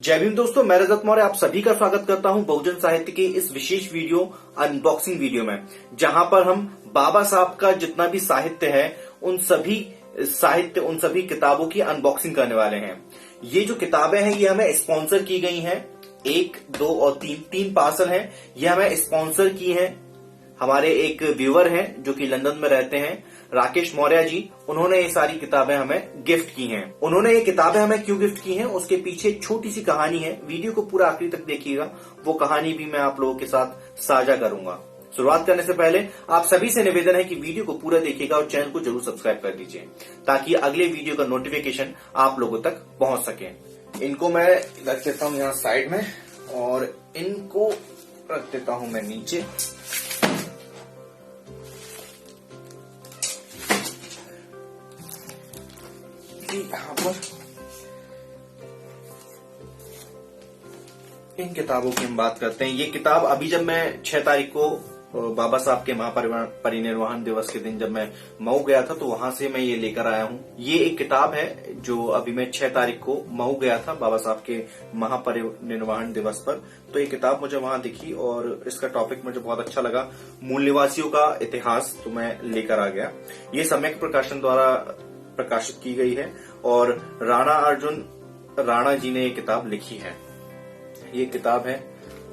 जय भीम दोस्तों, मैं रजत मौर्य आप सभी का स्वागत करता हूं बहुजन साहित्य के इस विशेष वीडियो अनबॉक्सिंग वीडियो में, जहां पर हम बाबा साहब का जितना भी साहित्य है उन सभी किताबों की अनबॉक्सिंग करने वाले हैं। ये जो किताबें हैं ये हमें स्पॉन्सर की गई हैं। 1, 2 और 3 पार्सल हैं। ये हमें स्पॉन्सर की हैं हमारे एक व्यूअर हैं जो कि लंदन में रहते हैं, राकेश मौर्य जी। उन्होंने ये सारी किताबें हमें गिफ्ट की हैं। उन्होंने ये किताबें हमें क्यों गिफ्ट की हैं उसके पीछे एक छोटी सी कहानी है। वीडियो को पूरा आखिरी तक देखिएगा, वो कहानी भी मैं आप लोगों के साथ साझा करूंगा। शुरुआत करने से पहले आप सभी से निवेदन है कि वीडियो को पूरा देखिएगा और चैनल को जरूर सब्सक्राइब कर दीजिए ताकि अगले वीडियो का नोटिफिकेशन आप लोगों तक पहुंच सके। इनको मैं रख देता हूं यहाँ साइड में और इनको रख देता हूं मैं नीचे। यहाँ पर इन किताबों की हम बात करते हैं। ये किताब अभी जब मैं 6 तारीख को बाबा साहब के महापरिनिर्वाण दिवस के दिन जब मैं मऊ गया था तो वहां से मैं ये लेकर आया हूँ। ये एक किताब है जो अभी मैं 6 तारीख को मऊ गया था बाबा साहब के महापरिनिर्वाण दिवस पर, तो ये किताब मुझे वहां दिखी और इसका टॉपिक मुझे बहुत अच्छा लगा, मूल निवासियों का इतिहास, तो मैं लेकर आ गया। ये सम्यक प्रकाशन द्वारा प्रकाशित की गई है और राणा अर्जुन राणा जी ने ये किताब लिखी है। ये किताब है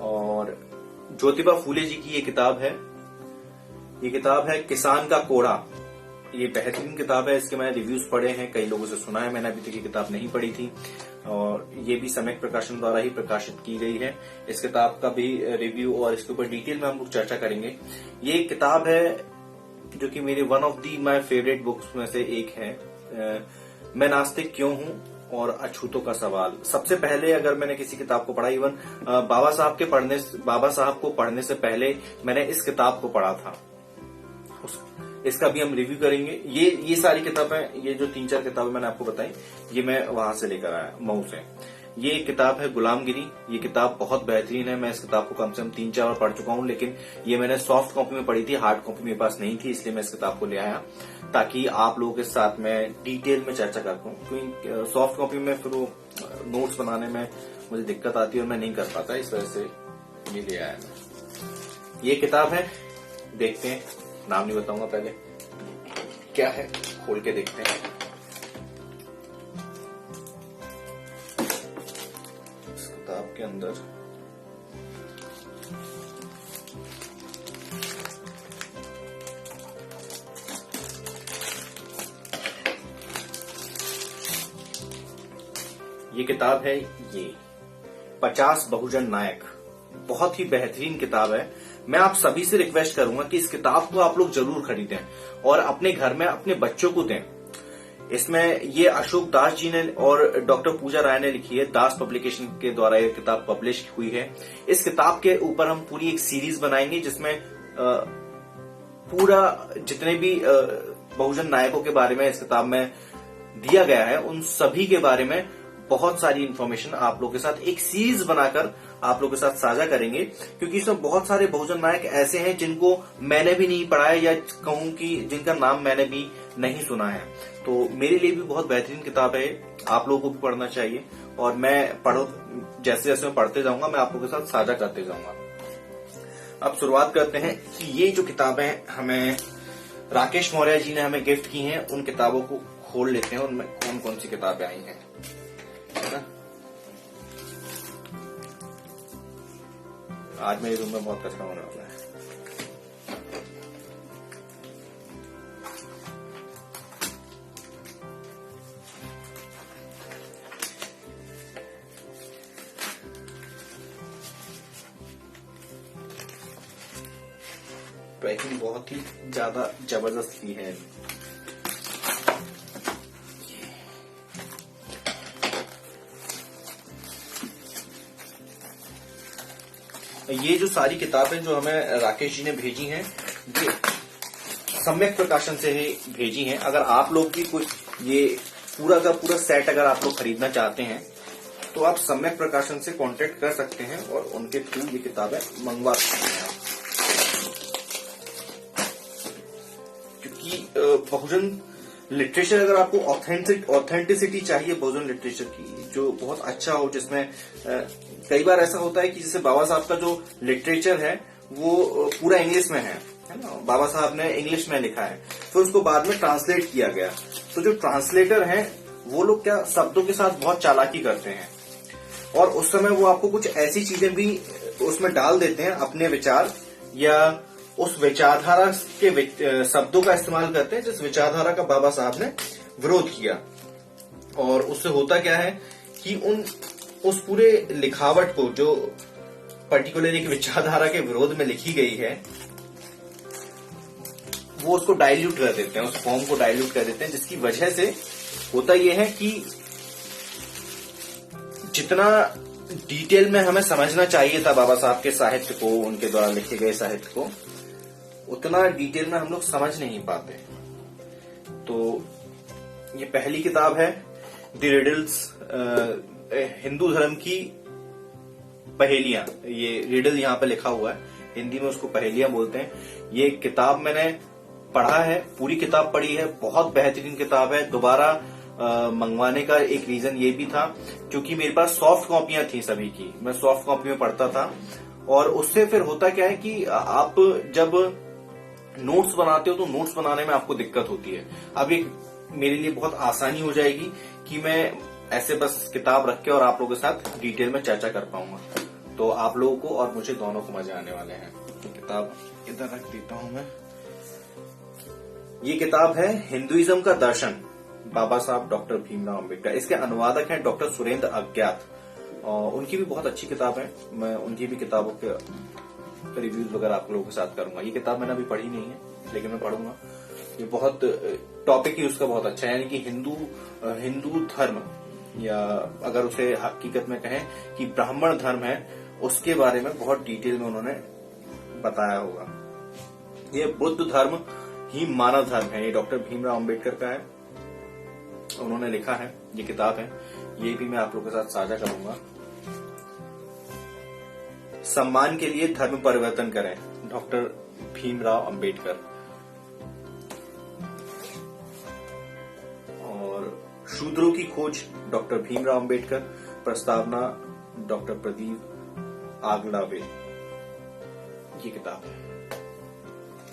और ज्योतिबा फूले जी की ये किताब है। ये किताब है किसान का कोड़ा। ये बेहतरीन किताब है, इसके मैंने रिव्यूज पढ़े हैं, कई लोगों से सुना है, मैंने अभी तक ये किताब नहीं पढ़ी थी और ये भी सम्यक प्रकाशन द्वारा ही प्रकाशित की गई है। इस किताब का भी रिव्यू और इसके ऊपर डिटेल में हम लोग चर्चा करेंगे। ये एक किताब है जो कि मेरे one of the my favourite books में से एक है। मैं नास्तिक क्यों हूं और अछूतों का सवाल। सबसे पहले अगर मैंने किसी किताब को पढ़ा, इवन बाबा साहब को पढ़ने से पहले मैंने इस किताब को पढ़ा था। इसका भी हम रिव्यू करेंगे। ये सारी किताबें, ये जो 3-4 किताबें मैंने आपको बताई, ये मैं वहां से लेकर आया, मऊ से। ये एक किताब है गुलामगिरी। ये किताब बहुत बेहतरीन है। मैं इस किताब को कम से कम 3-4 बार पढ़ चुका हूं, लेकिन ये मैंने सॉफ्ट कॉपी में पढ़ी थी, हार्ड कॉपी मेरे पास नहीं थी, इसलिए मैं इस किताब को ले आया ताकि आप लोगों के साथ मैं डिटेल में चर्चा कर पाऊं। क्योंकि सॉफ्ट कॉपी में फिर वो नोट्स बनाने में मुझे दिक्कत आती है और मैं नहीं कर पाता, इस वजह से ये ले आया मैं। ये किताब है, देखते हैं, नाम नहीं बताऊंगा, पहले क्या है खोल के देखते हैं। इस किताब के अंदर ये किताब है, ये 50 बहुजन नायक। बहुत ही बेहतरीन किताब है। मैं आप सभी से रिक्वेस्ट करूंगा कि इस किताब को आप लोग जरूर खरीदें और अपने घर में अपने बच्चों को दें। इसमें ये अशोक दास जी ने और डॉक्टर पूजा राय ने लिखी है। दास पब्लिकेशन के द्वारा ये किताब पब्लिश हुई है। इस किताब के ऊपर हम पूरी एक सीरीज बनाएंगे जिसमें पूरा जितने भी बहुजन नायकों के बारे में इस किताब में दिया गया है उन सभी के बारे में बहुत सारी इंफॉर्मेशन आप लोगों के साथ एक सीरीज बनाकर आप लोगों के साथ साझा करेंगे, क्योंकि इसमें बहुत सारे बहुजन नायक ऐसे हैं जिनको मैंने भी नहीं पढ़ा है या कहूं कि जिनका नाम मैंने भी नहीं सुना है। तो मेरे लिए भी बहुत बेहतरीन किताब है, आप लोगों को भी पढ़ना चाहिए और मैं जैसे जैसे मैं पढ़ते जाऊंगा मैं आप लोगों के साथ साझा करते जाऊंगा। अब शुरुआत करते हैं कि ये जो किताबें हमें राकेश मौर्य जी ने हमें गिफ्ट की हैं, उन किताबों को खोल लेते हैं, उनमें कौन कौन सी किताबें आई हैं। आज मेरे रूम में बहुत कचरा होने वाला है। पैकिंग बहुत ही ज्यादा जबरदस्त की है। ये जो सारी किताबें जो हमें राकेश जी ने भेजी हैं, ये सम्यक प्रकाशन से ही भेजी हैं। अगर आप लोग भी कुछ ये पूरा का पूरा सेट अगर आप लोग खरीदना चाहते हैं तो आप सम्यक प्रकाशन से कांटेक्ट कर सकते हैं और उनके थ्रू ये किताबें मंगवा सकते हैं। क्योंकि बहुजन लिटरेचर अगर आपको ऑथेंटिसिटी चाहिए भोजन लिटरेचर की, जो बहुत अच्छा हो, जिसमें कई बार ऐसा होता है कि जैसे बाबा साहब का जो लिटरेचर है वो पूरा इंग्लिश में है ना, बाबा साहब ने इंग्लिश में लिखा है, फिर उसको बाद में ट्रांसलेट किया गया। तो जो ट्रांसलेटर हैं वो लोग क्या शब्दों के साथ बहुत चालाकी करते हैं, और उस समय वो आपको कुछ ऐसी चीजें भी उसमें डाल देते हैं, अपने विचार या उस विचारधारा के शब्दों का इस्तेमाल करते हैं जिस विचारधारा का बाबा साहब ने विरोध किया। और उससे होता क्या है कि उस पूरे लिखावट को जो पर्टिकुलर एक विचारधारा के विरोध में लिखी गई है वो उसको डाइल्यूट कर देते हैं, उस फॉर्म को डाइल्यूट कर देते हैं, जिसकी वजह से होता यह है कि जितना डिटेल में हमें समझना चाहिए था बाबा साहब के साहित्य को, उनके द्वारा लिखे गए साहित्य को, उतना डिटेल में हम लोग समझ नहीं पाते। तो ये पहली किताब है द रिडल्स, हिंदू धर्म की पहेलियां। ये रिडल यहाँ पे लिखा हुआ है, हिंदी में उसको पहेलियां बोलते हैं। ये किताब मैंने पढ़ा है, पूरी किताब पढ़ी है, बहुत बेहतरीन किताब है। दोबारा मंगवाने का एक रीजन ये भी था क्योंकि मेरे पास सॉफ्ट कॉपियां थी सभी की, मैं सॉफ्ट कॉपी में पढ़ता था, और उससे फिर होता क्या है कि आप जब नोट्स बनाते हो तो नोट्स बनाने में आपको दिक्कत होती है। अब ये मेरे लिए बहुत आसानी हो जाएगी कि मैं ऐसे बस किताब रख के और आप लोगों के साथ डिटेल में चर्चा कर पाऊंगा, तो आप लोगों को और मुझे दोनों को मजे आने वाले हैं। तो किताब इधर रख देता हूं मैं। ये किताब है हिंदुइज्म का दर्शन, बाबा साहब डॉक्टर भीमराव अंबेडकर। इसके अनुवादक हैं डॉक्टर सुरेंद्र अज्ञात, और उनकी भी बहुत अच्छी किताब है। मैं उनकी भी किताबों के रिव्यूज वगैरह आप लोगों के साथ करूंगा। ये किताब मैंने अभी पढ़ी नहीं है, लेकिन मैं पढ़ूंगा। ये बहुत टॉपिक ही उसका बहुत अच्छा है, यानी कि हिंदू धर्म, या अगर उसे हकीकत में कहें कि ब्राह्मण धर्म है, उसके बारे में बहुत डिटेल में उन्होंने बताया होगा। ये बुद्ध धर्म ही मानव धर्म है, ये डॉक्टर भीमराव अंबेडकर का है, उन्होंने लिखा है, ये किताब है। ये भी मैं आप लोगों के साथ साझा करूंगा। सम्मान के लिए धर्म परिवर्तन करें, डॉक्टर भीमराव अंबेडकर। और शूद्रों की खोज, डॉक्टर भीमराव अंबेडकर। प्रस्तावना डॉक्टर प्रदीप आगलावे। ये किताब है।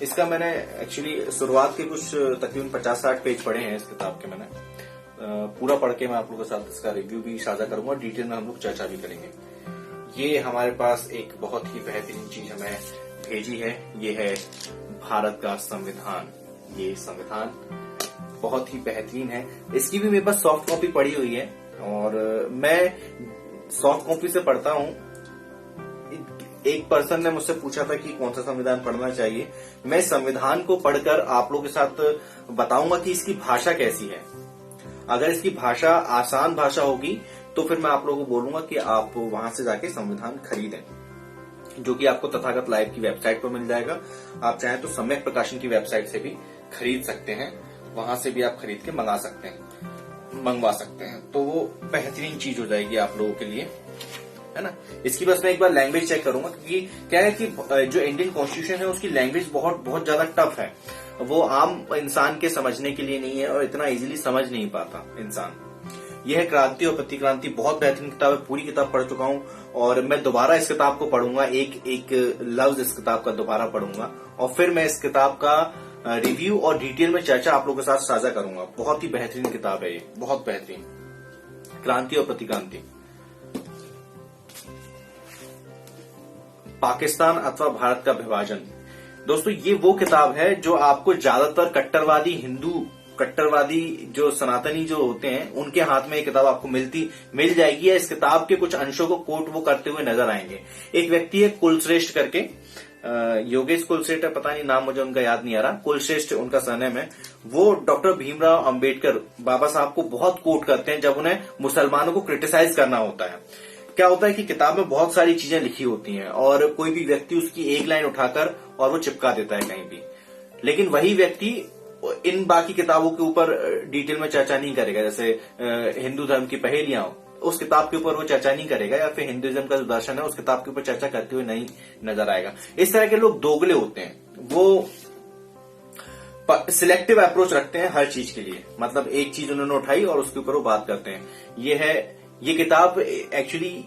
इसका मैंने एक्चुअली शुरुआत के कुछ तकरीबन 50-60 पेज पढ़े हैं इस किताब के। मैंने पूरा पढ़ के मैं आप लोगों के साथ इसका रिव्यू भी साझा करूंगा, डिटेल में हम लोग चर्चा भी करेंगे। ये हमारे पास एक बहुत ही बेहतरीन चीज हमें भेजी है, ये है भारत का संविधान। ये संविधान बहुत ही बेहतरीन है। इसकी भी मेरे पास सॉफ्ट कॉपी पड़ी हुई है, और मैं सॉफ्ट कॉपी से पढ़ता हूं। एक पर्सन ने मुझसे पूछा था कि कौन सा संविधान पढ़ना चाहिए। मैं संविधान को पढ़कर आप लोगों के साथ बताऊंगा कि इसकी भाषा कैसी है। अगर इसकी भाषा आसान भाषा होगी तो फिर मैं आप लोगों को बोलूंगा कि आप वहां से जाके संविधान खरीदें, जो कि आपको तथागत लाइव की वेबसाइट पर मिल जाएगा। आप चाहें तो सम्यक प्रकाशन की वेबसाइट से भी खरीद सकते हैं, वहां से भी आप खरीद के मंगवा सकते हैं। तो वो बेहतरीन चीज हो जाएगी आप लोगों के लिए, है ना। इसकी बस मैं एक बार लैंग्वेज चेक करूंगा, क्योंकि क्या है कि जो इंडियन कॉन्स्टिट्यूशन है उसकी लैंग्वेज बहुत ज्यादा टफ है, वो आम इंसान के समझने के लिए नहीं है, और इतना इजीली समझ नहीं पाता इंसान। यह है क्रांति और प्रतिक्रांति, बहुत बेहतरीन किताब है, पूरी किताब पढ़ चुका हूं, और मैं दोबारा इस किताब को पढ़ूंगा, एक लफ्ज इस किताब का दोबारा पढ़ूंगा, और फिर मैं इस किताब का रिव्यू और डिटेल में चर्चा आप लोगों के साथ साझा करूंगा। बहुत ही बेहतरीन किताब है ये, बहुत बेहतरीन, क्रांति और प्रतिक्रांति। पाकिस्तान अथवा भारत का विभाजन। दोस्तों, ये वो किताब है जो आपको ज्यादातर कट्टरवादी जो सनातनी जो होते हैं उनके हाथ में ये किताब आपको मिल जाएगी। इस किताब के कुछ अंशों को कोट वो करते हुए नजर आएंगे। एक व्यक्ति है कुलश्रेष्ठ करके, योगेश कुलश्रेष्ठ है, पता नहीं नाम मुझे उनका याद नहीं आ रहा, कुलश्रेष्ठ उनका सरनेम है। वो डॉक्टर भीमराव अंबेडकर बाबा साहब को बहुत कोट करते हैं जब उन्हें मुसलमानों को क्रिटिसाइज करना होता है। क्या होता है कि किताब में बहुत सारी चीजें लिखी होती हैं, और कोई भी व्यक्ति उसकी एक लाइन उठाकर और वो चिपका देता है कहीं भी, लेकिन वही व्यक्ति इन बाकी किताबों के ऊपर डिटेल में चर्चा नहीं करेगा। जैसे हिंदू धर्म की पहेलियां, उस किताब के ऊपर वो चर्चा नहीं करेगा, या फिर हिंदुइज्म का जो दर्शन है उस किताब के ऊपर चर्चा करते हुए नहीं नजर आएगा। इस तरह के लोग दोगले होते हैं, वो सिलेक्टिव अप्रोच रखते हैं हर चीज के लिए। मतलब एक चीज उन्होंने उठाई और उसके ऊपर वो बात करते हैं। ये किताब एक्चुअली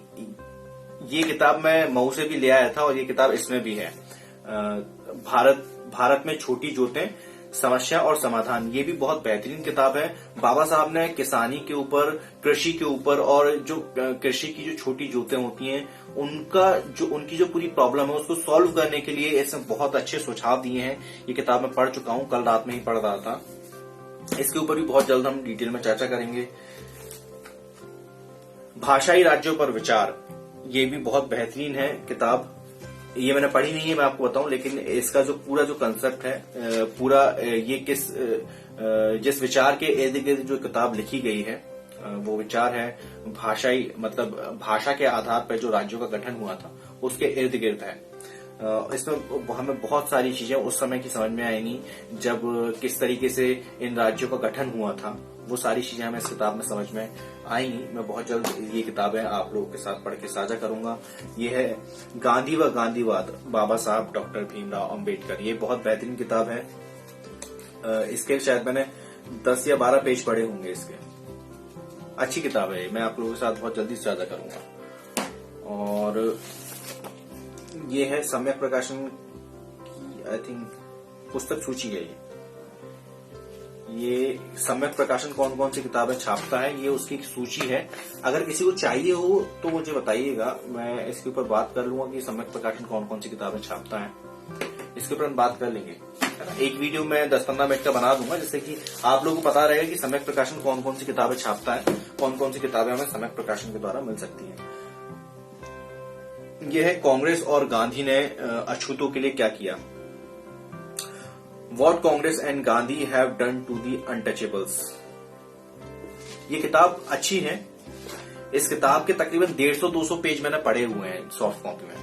ये किताब मैं मऊ से भी ले आया था और ये किताब इसमें भी है, भारत में छोटी जोतें, समस्या और समाधान। ये भी बहुत बेहतरीन किताब है। बाबा साहब ने किसानी के ऊपर, कृषि के ऊपर और जो कृषि की जो छोटी जोतें होती हैं उनकी जो पूरी प्रॉब्लम है उसको सॉल्व करने के लिए इसमें बहुत अच्छे सुझाव दिए हैं। ये किताब मैं पढ़ चुका हूं, कल रात में ही पढ़ रहा था। इसके ऊपर भी बहुत जल्द हम डिटेल में चर्चा करेंगे। भाषाई राज्यों पर विचार, ये भी बहुत बेहतरीन है किताब। ये मैंने पढ़ी नहीं है, मैं आपको बताऊं, लेकिन इसका जो पूरा जो कंसेप्ट है, पूरा ये जिस विचार के इर्द गिर्द जो किताब लिखी गई है वो विचार है भाषाई, मतलब भाषा के आधार पर जो राज्यों का गठन हुआ था उसके इर्द गिर्द है। इसमें हमें बहुत सारी चीजें उस समय की समझ में आएंगी जब किस तरीके से इन राज्यों का गठन हुआ था, वो सारी चीजें हमें इस किताब में समझ में आएंगी। मैं बहुत जल्द ये किताबें आप लोगों के साथ पढ़ के साझा करूंगा। ये है गांधी व गांधीवाद, बाबा साहब डॉक्टर भीमराव अंबेडकर। ये बहुत बेहतरीन किताब है। इसके शायद मैंने 10 या 12 पेज पढ़े होंगे इसके। अच्छी किताब है, मैं आप लोगों के साथ बहुत जल्दी साझा करूंगा। और ये है सम्यक प्रकाशन की आई थिंक पुस्तक सूची है। ये सम्यक प्रकाशन कौन कौन सी किताबें छापता है, ये उसकी एक सूची है। अगर किसी को चाहिए हो तो मुझे बताइएगा, मैं इसके ऊपर बात कर लूंगा कि सम्यक प्रकाशन कौन कौन सी किताबें छापता है। इसके ऊपर हम बात कर लेंगे। एक वीडियो मैं 10-15 मिनट का बना दूंगा जिससे कि आप लोगों को पता रहेगा कि सम्यक प्रकाशन कौन कौन सी किताबें छापता है, कौन कौन सी किताबें हमें सम्यक प्रकाशन के द्वारा मिल सकती है। यह है कांग्रेस और गांधी ने अछूतों के लिए क्या किया। What Congress and Gandhi have done to the untouchables। ये किताब अच्छी है। इस किताब के तकरीबन 150-200 पेज मैंने पढ़े हुए हैं सॉफ्ट कॉपी में।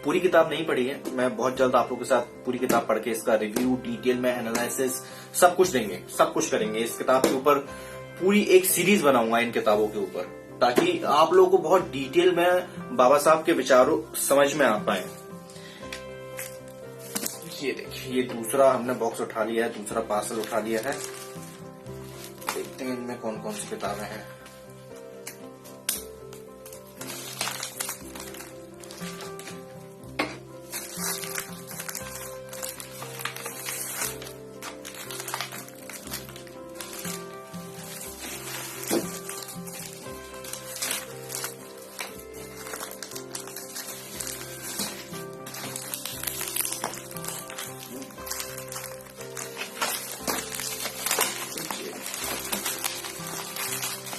पूरी किताब नहीं पढ़ी है, मैं बहुत जल्द आप लोगों के साथ पूरी किताब पढ़ के इसका रिव्यू, डिटेल में एनालिसिस सब कुछ देंगे, सब कुछ करेंगे। इस किताब के ऊपर पूरी एक सीरीज बनाऊंगा इन किताबों के ऊपर, ताकि आप लोगों को बहुत डिटेल में बाबा साहब के विचारों समझ में आ पाए। ये देखिए, ये दूसरा हमने बॉक्स उठा लिया है, दूसरा पार्सल उठा लिया है। देखते हैं इनमें कौन कौन सी किताबें हैं।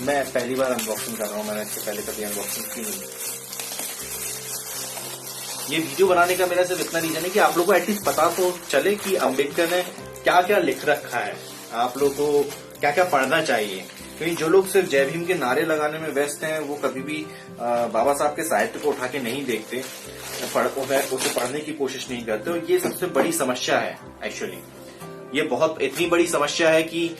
मैं पहली बार अनबॉक्सिंग कर रहा हूं, मैंने इससे पहले कभी अनबॉक्सिंग की नहीं। ये वीडियो बनाने का मेरा सिर्फ इतना रीजन है कि आप लोगों को एटलीस्ट पता तो चले कि अम्बेडकर ने क्या क्या लिख रखा है, आप लोगों को क्या क्या पढ़ना चाहिए। क्योंकि जो लोग सिर्फ जय भीम के नारे लगाने में व्यस्त हैं वो कभी भी बाबा साहब के साहित्य को उठा के नहीं देखते, उसे पढ़ने की कोशिश नहीं करते। और ये सबसे बड़ी समस्या है एक्चुअली। ये बहुत इतनी बड़ी समस्या है कि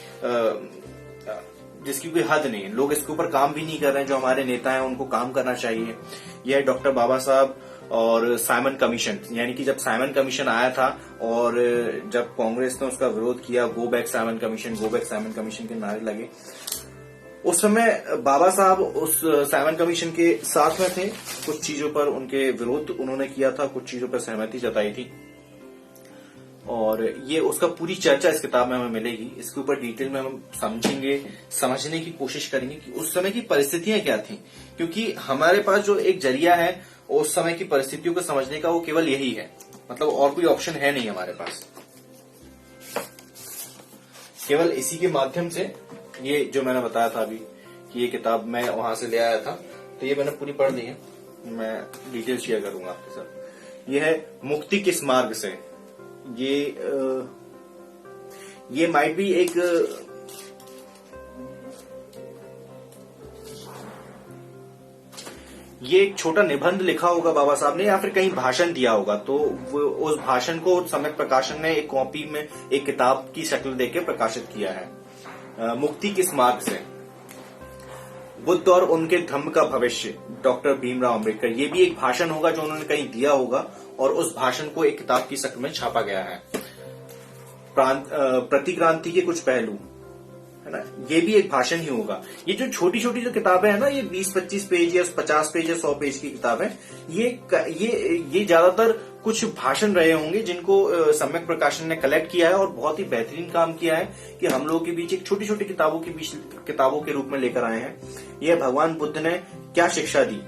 जिसकी कोई हद नहीं। लोग इसके ऊपर काम भी नहीं कर रहे हैं। जो हमारे नेता हैं उनको काम करना चाहिए। यह है डॉक्टर बाबा साहब और साइमन कमीशन। यानी कि जब साइमन कमीशन आया था और जब कांग्रेस ने उसका विरोध किया, go back Simon commission, go back Simon commission के नारे लगे, उस समय बाबा साहब उस साइमन कमीशन के साथ में थे। कुछ चीजों पर उनके विरोध उन्होंने किया था, कुछ चीजों पर सहमति जताई थी। और ये उसका पूरी चर्चा इस किताब में हमें मिलेगी। इसके ऊपर डिटेल में हम समझेंगे, समझने की कोशिश करेंगे कि उस समय की परिस्थितियां क्या थी। क्योंकि हमारे पास जो एक जरिया है उस समय की परिस्थितियों को समझने का, वो केवल यही है। मतलब और कोई ऑप्शन है नहीं हमारे पास, केवल इसी के माध्यम से। ये जो मैंने बताया था अभी कि ये किताब मैं वहां से ले आया था, तो ये मैंने पूरी पढ़ ली है। मैं डिटेल शेयर करूंगा आपके साथ। ये है मुक्ति किस मार्ग से। ये माइट भी एक छोटा निबंध लिखा होगा बाबा साहब ने, या फिर कहीं भाषण दिया होगा। तो वो उस भाषण को सम्यक प्रकाशन ने एक कॉपी में, एक किताब की शक्ल देके प्रकाशित किया है। मुक्ति किस मार्ग से, बुद्ध और उनके धम्म का भविष्य, डॉक्टर भीमराव अंबेडकर। ये भी एक भाषण होगा जो उन्होंने कहीं दिया होगा और उस भाषण को एक किताब की शक्ल में छापा गया है। प्रतिक्रांति के कुछ पहलू, है ना, ये भी एक भाषण ही होगा। ये जो छोटी छोटी जो किताबें हैं ना, ये 20-25 पेज या 50 पेज या 100 पेज की किताबें, ये ज्यादातर कुछ भाषण रहे होंगे जिनको सम्यक प्रकाशन ने कलेक्ट किया है और बहुत ही बेहतरीन काम किया है कि हम लोगों के बीच एक छोटी छोटी किताबों के रूप में लेकर आए हैं। यह भगवान बुद्ध ने क्या शिक्षा दी,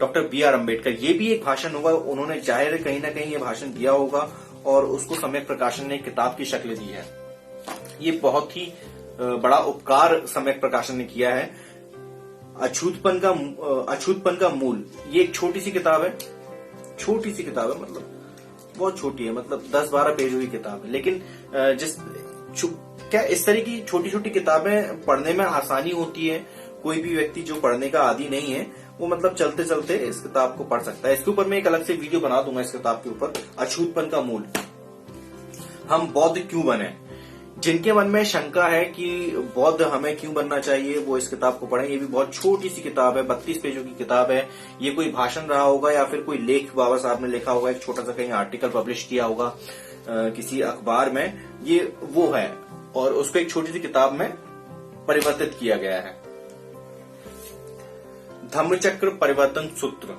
डॉक्टर B.R. अम्बेडकर, ये भी एक भाषण होगा। उन्होंने जाहिर कहीं ना कहीं ये भाषण दिया होगा और उसको सम्यक प्रकाशन ने किताब की शक्ल दी है। ये बहुत ही बड़ा उपकार सम्यक प्रकाशन ने किया है। अछूतपन का मूल, ये एक छोटी सी किताब है, मतलब बहुत छोटी है, मतलब 10-12 पेजों की किताब है, लेकिन क्या इस तरह की छोटी छोटी किताबें पढ़ने में आसानी होती है। कोई भी व्यक्ति जो पढ़ने का आदी नहीं है वो मतलब चलते चलते इस किताब को पढ़ सकता है। इसके ऊपर मैं एक अलग से वीडियो बना दूंगा इस किताब के ऊपर, अछूतपन का मूल। हम बौद्ध क्यों बने, जिनके मन में शंका है कि बौद्ध हमें क्यों बनना चाहिए, वो इस किताब को पढ़ें। ये भी बहुत छोटी सी किताब है, 32 पेजों की किताब है। ये कोई भाषण रहा होगा या फिर कोई लेख बाबा साहब ने लिखा होगा, एक छोटा सा कहीं आर्टिकल पब्लिश किया होगा किसी अखबार में, ये वो है और उसको एक छोटी सी किताब में परिवर्तित किया गया है। धम्मचक्र परिवर्तन सूत्र,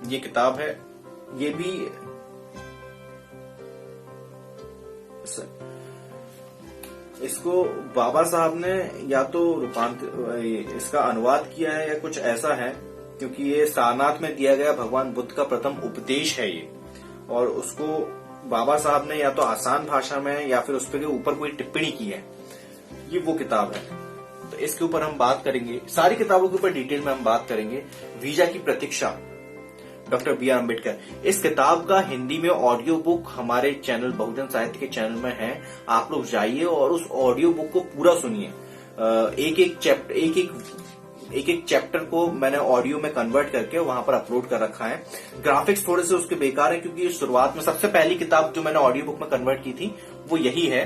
ये किताब है। ये भी इसको बाबा साहब ने या तो इसका अनुवाद किया है या कुछ ऐसा है, क्योंकि ये सारनाथ में दिया गया भगवान बुद्ध का प्रथम उपदेश है ये, और उसको बाबा साहब ने या तो आसान भाषा में या फिर उस पर ऊपर कोई टिप्पणी की है। ये वो किताब है, तो इसके ऊपर हम बात करेंगे। सारी किताबों के ऊपर डिटेल में हम बात करेंगे। वीजा की प्रतीक्षा, डॉक्टर B.R. अम्बेडकर। इस किताब का हिंदी में ऑडियो बुक हमारे चैनल बहुजन साहित्य के चैनल में है। आप लोग जाइए और उस ऑडियो बुक को पूरा सुनिए। एक एक चैप्टर को मैंने ऑडियो में कन्वर्ट करके वहां पर अपलोड कर रखा है। ग्राफिक्स थोड़े से उसके बेकार है, क्योंकि शुरुआत में सबसे पहली किताब जो मैंने ऑडियो बुक में कन्वर्ट की थी वो यही है।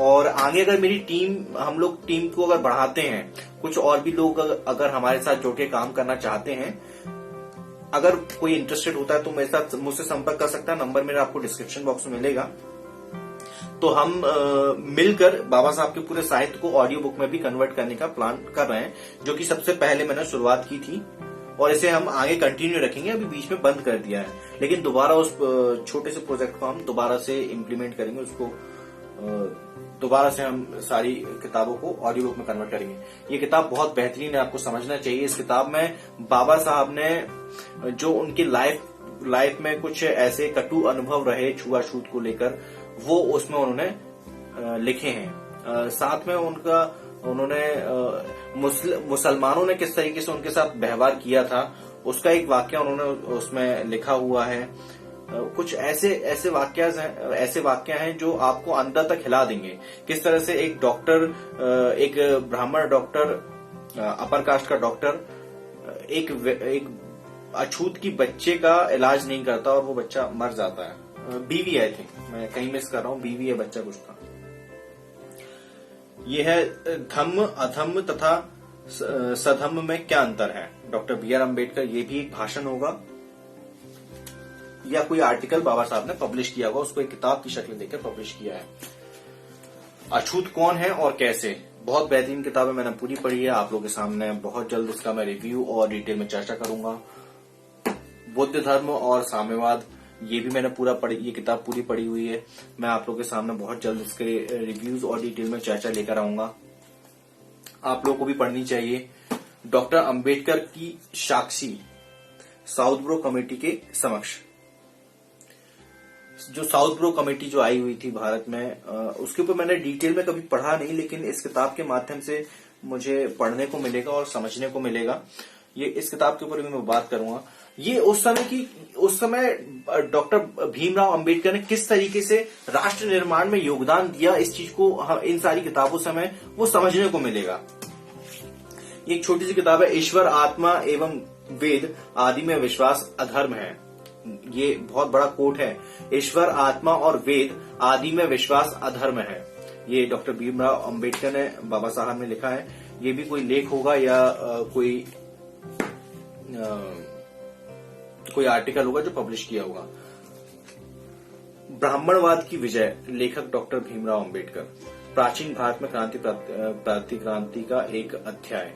और आगे अगर मेरी हम लोग टीम को अगर बढ़ाते हैं, कुछ और भी लोग अगर हमारे साथ जुड़ के काम करना चाहते हैं, अगर कोई इंटरेस्टेड होता है तो मेरे साथ मुझसे संपर्क कर सकता है। नंबर मेरा आपको डिस्क्रिप्शन बॉक्स में मिलेगा। तो हम मिलकर बाबा साहब के पूरे साहित्य को ऑडियो बुक में भी कन्वर्ट करने का प्लान कर रहे हैं, जो कि सबसे पहले मैंने शुरुआत की थी और इसे हम आगे कंटिन्यू रखेंगे। अभी बीच में बंद कर दिया है, लेकिन दोबारा उस छोटे से प्रोजेक्ट को हम दोबारा से इम्प्लीमेंट करेंगे। उसको दोबारा से हम सारी किताबों को ऑडियो बुक में कन्वर्ट करेंगे। ये किताब बहुत बेहतरीन है, आपको समझना चाहिए। इस किताब में बाबा साहब ने जो उनकी लाइफ में कुछ ऐसे कटु अनुभव रहे छुआछूत को लेकर, वो उसमें उन्होंने लिखे हैं। साथ में उन्होंने मुसलमानों ने किस तरीके से उनके साथ व्यवहार किया था, उसका एक वाक्य उन्होंने उसमें लिखा हुआ है। कुछ ऐसे वाक्य हैं जो आपको अंदर तक हिला देंगे। किस तरह से एक डॉक्टर, एक ब्राह्मण डॉक्टर, अपर कास्ट का डॉक्टर एक अछूत की बच्चे का इलाज नहीं करता और वो बच्चा मर जाता है। बीवी आई थिंक, मैं कहीं मिस कर रहा हूँ, बीवी है बच्चा कुछ था। ये है धम्म अधम्म तथा सधम्म में क्या अंतर है, डॉक्टर B.R. अम्बेडकर। ये भी एक भाषण होगा या कोई आर्टिकल बाबा साहब ने पब्लिश किया होगा, उसको एक किताब की शक्ल देकर पब्लिश किया है। अछूत कौन है और कैसे, बहुत बेहतरीन किताब है, मैंने पूरी पढ़ी है। आप लोगों के सामने बहुत जल्द इसका मैं रिव्यू और डिटेल में चर्चा करूंगा। बुद्ध धर्म और साम्यवाद, ये भी मैंने ये किताब पूरी पढ़ी हुई है। मैं आप लोगों के सामने बहुत जल्द इसके रिव्यूज और डिटेल में चर्चा लेकर आऊंगा, आप लोगों को भी पढ़नी चाहिए। डॉक्टर अम्बेडकर की साक्षी, साउथ ब्रो कमेटी के समक्ष। जो साउथ ब्रो कमेटी जो आई हुई थी भारत में, उसके ऊपर मैंने डिटेल में कभी पढ़ा नहीं, लेकिन इस किताब के माध्यम से मुझे पढ़ने को मिलेगा और समझने को मिलेगा। ये इस किताब के ऊपर भी मैं बात करूंगा। ये उस समय डॉक्टर भीमराव अंबेडकर ने किस तरीके से राष्ट्र निर्माण में योगदान दिया, इस चीज को इन सारी किताबों से हमें वो समझने को मिलेगा। ये एक छोटी सी किताब है, ईश्वर आत्मा एवं वेद आदि में विश्वास अधर्म है। ये बहुत बड़ा कोट है, ईश्वर आत्मा और वेद आदि में विश्वास अधर्म है। ये डॉक्टर भीमराव अंबेडकर ने, बाबा साहब ने लिखा है। ये भी कोई लेख होगा या कोई आर्टिकल होगा जो पब्लिश किया होगा। ब्राह्मणवाद की विजय, लेखक डॉक्टर भीमराव अंबेडकर। प्राचीन भारत में क्रांति का एक अध्याय।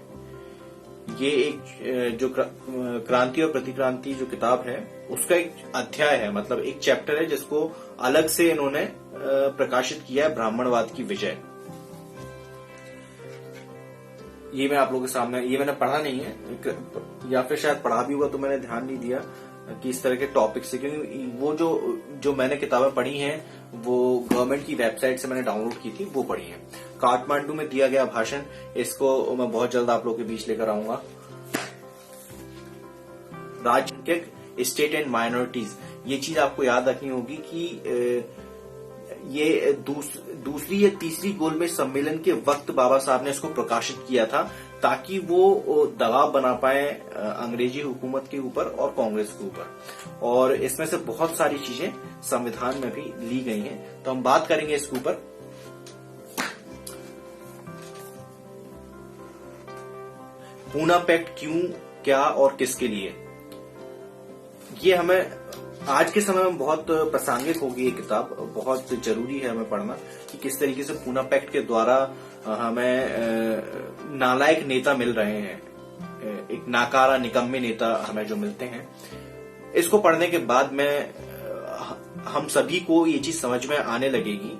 ये एक जो क्रांति और प्रतिक्रांति जो किताब है उसका एक अध्याय है, मतलब एक चैप्टर है जिसको अलग से इन्होंने प्रकाशित किया है, ब्राह्मणवाद की विजय। ये मैं आप लोगों के सामने, ये मैंने पढ़ा नहीं है या फिर शायद पढ़ा भी हुआ तो मैंने ध्यान नहीं दिया कि इस तरह के टॉपिक से, क्योंकि वो जो मैंने किताबें पढ़ी हैं वो गवर्नमेंट की वेबसाइट से मैंने डाउनलोड की थी, वो पढ़ी हैं। काठमांडू में दिया गया भाषण, इसको मैं बहुत जल्द आप लोगों के बीच लेकर आऊंगा। राज्य, स्टेट एंड माइनॉरिटीज, ये चीज आपको याद रखनी होगी कि ये दूसरी या तीसरी गोलमेज सम्मेलन के वक्त बाबा साहब ने इसको प्रकाशित किया था ताकि वो दबाव बना पाए अंग्रेजी हुकूमत के ऊपर और कांग्रेस के ऊपर। और इसमें से बहुत सारी चीजें संविधान में भी ली गई हैं, तो हम बात करेंगे इसके ऊपर। पूना पैक्ट क्यों, क्या और किसके लिए, ये हमें आज के समय में बहुत प्रासंगिक होगी। ये किताब बहुत जरूरी है हमें पढ़ना कि किस तरीके से पूना पैक्ट के द्वारा हमें नालायक नेता मिल रहे हैं, एक नाकारा निकम्मे नेता हमें जो मिलते हैं। इसको पढ़ने के बाद में हम सभी को ये चीज समझ में आने लगेगी,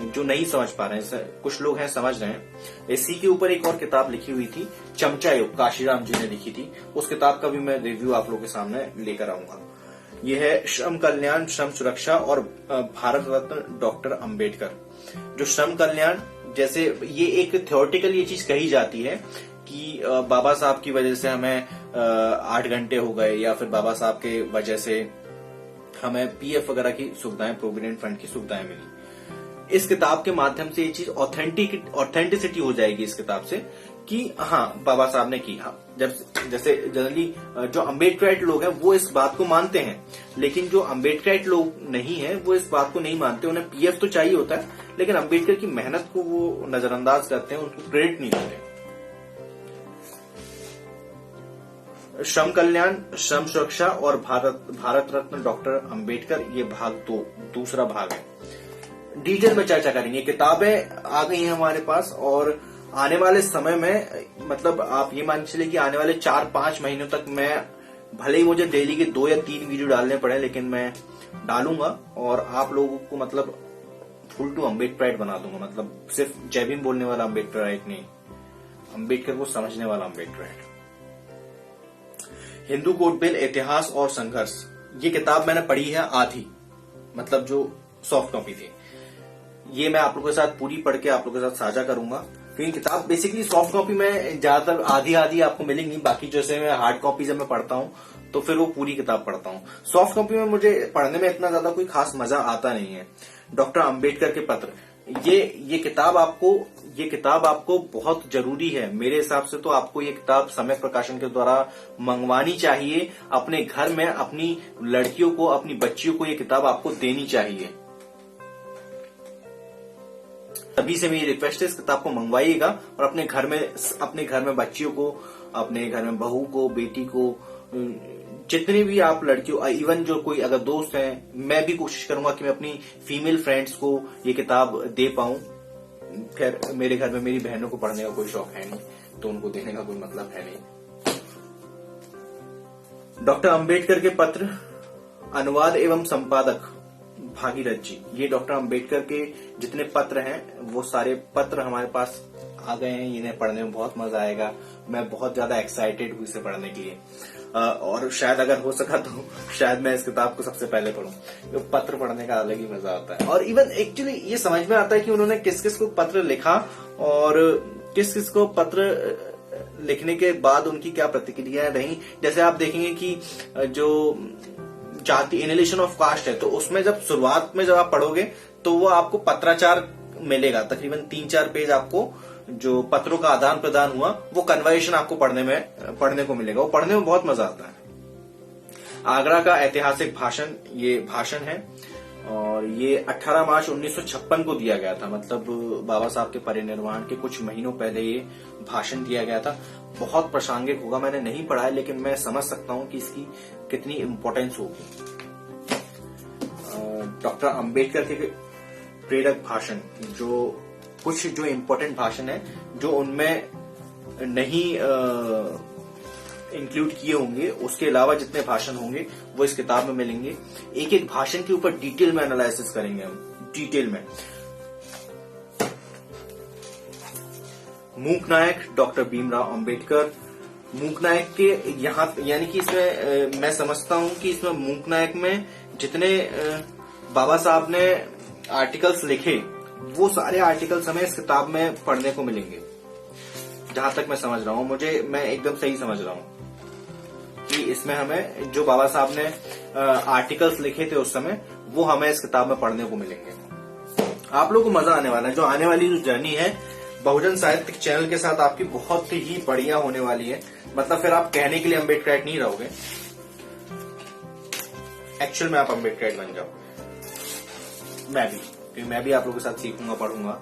जो नहीं समझ पा रहे हैं, कुछ लोग हैं समझ रहे हैं। इसी के ऊपर एक और किताब लिखी हुई थी, चमचा युग, काशीराम जी ने लिखी थी, उस किताब का भी मैं रिव्यू आप लोगों के सामने लेकर आऊंगा। यह है श्रम कल्याण, श्रम सुरक्षा और भारत रत्न डॉक्टर अंबेडकर। जो श्रम कल्याण, जैसे ये एक थ्योरेटिकल ये चीज कही जाती है कि बाबा साहब की वजह से हमें 8 घंटे हो गए, या फिर बाबा साहब के वजह से हमें पीएफ वगैरह की सुविधाएं, प्रोविडेंट फंड की सुविधाएं मिली। इस किताब के माध्यम से ये चीज ऑथेंटिसिटी हो जाएगी इस किताब से कि हाँ बाबा साहब ने की। हाँ, जैसे जनरली जो अम्बेडकराइट लोग हैं वो इस बात को मानते हैं, लेकिन जो अम्बेडकराइट लोग नहीं है वो इस बात को नहीं मानते। उन्हें पीएफ तो चाहिए होता है, लेकिन अम्बेडकर की मेहनत को वो नजरअंदाज करते हैं, उनको क्रेडिट नहीं देते। श्रम कल्याण, श्रम सुरक्षा और भारत रत्न डॉक्टर अंबेडकर, ये भाग 2, दूसरा भाग है। डिटेल में चर्चा करेंगे। किताबें आ गई हैं हमारे पास और आने वाले समय में, मतलब आप ये मान चलिए कि आने वाले 4-5 महीनों तक मैं, भले ही मुझे डेली के 2 या 3 वीडियो डालने पड़े, लेकिन मैं डालूंगा और आप लोगों को मतलब फुल टू अम्बेडकराइट बना दूंगा। मतलब सिर्फ जय भीम बोलने वाला अम्बेडकराइट नहीं, अम्बेडकर को समझने वाला अम्बेडकराइट। हिंदू कोड बिल, इतिहास और संघर्ष, ये किताब मैंने पढ़ी है आधी, मतलब जो सॉफ्ट कॉपी थी। ये मैं आप लोगों के साथ पूरी पढ़ के आप लोगों के साथ साझा करूंगा, क्योंकि किताब बेसिकली सॉफ्ट कॉपी में ज्यादातर आधी आपको मिलेंगी। बाकी जैसे मैं हार्ड कॉपी जब मैं पढ़ता हूँ तो फिर वो पूरी किताब पढ़ता हूँ। सॉफ्ट कॉपी में मुझे पढ़ने में इतना ज्यादा कोई खास मजा आता नहीं है। डॉक्टर अंबेडकर के पत्र, ये किताब आपको बहुत जरूरी है मेरे हिसाब से। तो आपको ये किताब समय प्रकाशन के द्वारा मंगवानी चाहिए, अपने घर में अपनी लड़कियों को, अपनी बच्चियों को ये किताब आपको देनी चाहिए। सभी से मेरी रिक्वेस्ट है, इस किताब को मंगवाइएगा और अपने घर में बच्चियों को, अपने घर में बहू को, बेटी को, जितने भी आप लड़कियों, इवन जो कोई अगर दोस्त हैं, मैं भी कोशिश करूंगा कि मैं अपनी फीमेल फ्रेंड्स को ये किताब दे पाऊं। खैर मेरे घर में मेरी बहनों को पढ़ने का कोई शौक है नहीं, तो उनको देने का कोई मतलब है नहीं। डॉक्टर अंबेडकर के पत्र, अनुवाद एवं संपादक भागीरथ जी। ये डॉक्टर अंबेडकर के जितने पत्र हैं वो सारे पत्र हमारे पास आ गए हैं। इन्हें पढ़ने में बहुत मजा आएगा। मैं बहुत ज्यादा एक्साइटेड हूँ इसे पढ़ने के लिए, और शायद अगर हो सका तो शायद मैं इस किताब को सबसे पहले पढ़ूं। पत्र पढ़ने का अलग ही मजा आता है, और इवन एक्चुअली ये समझ में आता है कि उन्होंने किस किस को पत्र लिखा और किस किस को पत्र लिखने के बाद उनकी क्या प्रतिक्रियाएं रही। जैसे आप देखेंगे कि जो जाति, इनहेलेशन ऑफ कास्ट है, तो उसमें जब शुरुआत में जब आप पढ़ोगे तो वो आपको पत्राचार मिलेगा, तकरीबन 3-4 पेज आपको जो पत्रों का आदान प्रदान हुआ वो कन्वर्सेशन आपको पढ़ने को मिलेगा। वो पढ़ने में बहुत मजा आता है। आगरा का ऐतिहासिक भाषण, ये भाषण है और ये 18 मार्च 1956 को दिया गया था। मतलब बाबा साहब के परिनिर्वाण के कुछ महीनों पहले ये भाषण दिया गया था। बहुत प्रासंगिक होगा। मैंने नहीं पढ़ा है, लेकिन मैं समझ सकता हूँ कि इसकी कितनी इम्पोर्टेंस होगी। डॉक्टर अंबेडकर के प्रेरक भाषण, जो कुछ जो इम्पोर्टेंट भाषण है जो उनमें नहीं इंक्लूड किए होंगे, उसके अलावा जितने भाषण होंगे वो इस किताब में मिलेंगे। एक एक भाषण के ऊपर डिटेल में एनालिसिस करेंगे हम, डिटेल में। मूक नायक डॉक्टर भीमराव अंबेडकर। मूक नायक के यहाँ यानी कि इसमें मैं समझता हूं कि इसमें मूक नायक में जितने बाबा साहब ने आर्टिकल्स लिखे वो सारे आर्टिकल्स हमें इस किताब में पढ़ने को मिलेंगे, जहां तक मैं समझ रहा हूं। मैं एकदम सही समझ रहा हूं कि इसमें हमें जो बाबा साहब ने आर्टिकल्स लिखे थे उस समय वो हमें इस किताब में पढ़ने को मिलेंगे। आप लोगों को मजा आने वाला है। जो आने वाली जो जर्नी है बहुजन साहित्य चैनल के साथ आपकी बहुत ही बढ़िया होने वाली है। मतलब फिर आप कहने के लिए अम्बेडकराइट नहीं रहोगे, एक्चुअल में आप अम्बेडकराइट बन जाओ। मैं भी आप लोगों के साथ सीखूंगा, पढ़ूंगा,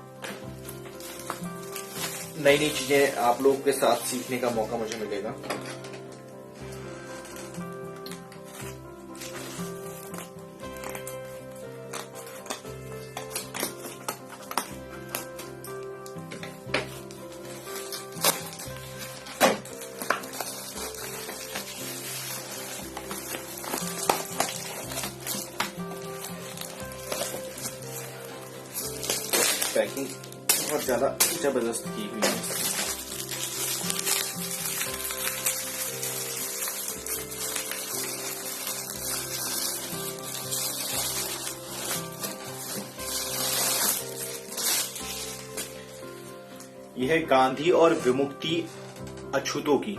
नई नई चीजें आप लोगों के साथ सीखने का मौका मुझे मिलेगा। पैकिंग बहुत ज्यादा जबरदस्त की हुई है। यह गांधी और विमुक्ति अछूतों की,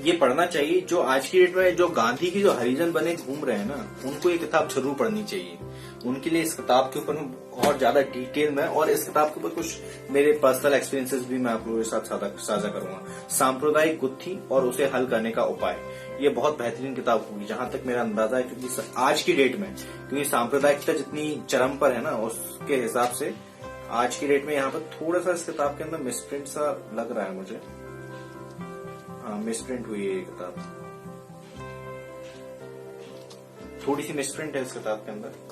ये पढ़ना चाहिए। जो आज की डेट में जो गांधी की जो हरिजन बने घूम रहे हैं ना, उनको ये किताब जरूर पढ़नी चाहिए। उनके लिए इस किताब के ऊपर मैं और ज्यादा डिटेल में, और इस किताब के ऊपर कुछ मेरे पर्सनल एक्सपीरियंसेस भी मैं आप लोगों के साथ साझा करूंगा। सांप्रदायिक गुत्थी और उसे हल करने का उपाय, ये बहुत बेहतरीन किताब होगी जहां तक मेरा अंदाजा है, क्योंकि आज की डेट में क्योंकि सांप्रदायिकता जितनी चरम पर है ना, उसके हिसाब से आज की डेट में यहाँ पर थोड़ा सा इस किताब के अंदर मिसप्रिंट सा लग रहा है मुझे। हाँ, मिसप्रिंट हुई है ये किताब, थोड़ी सी मिसप्रिंट है इस किताब के अंदर।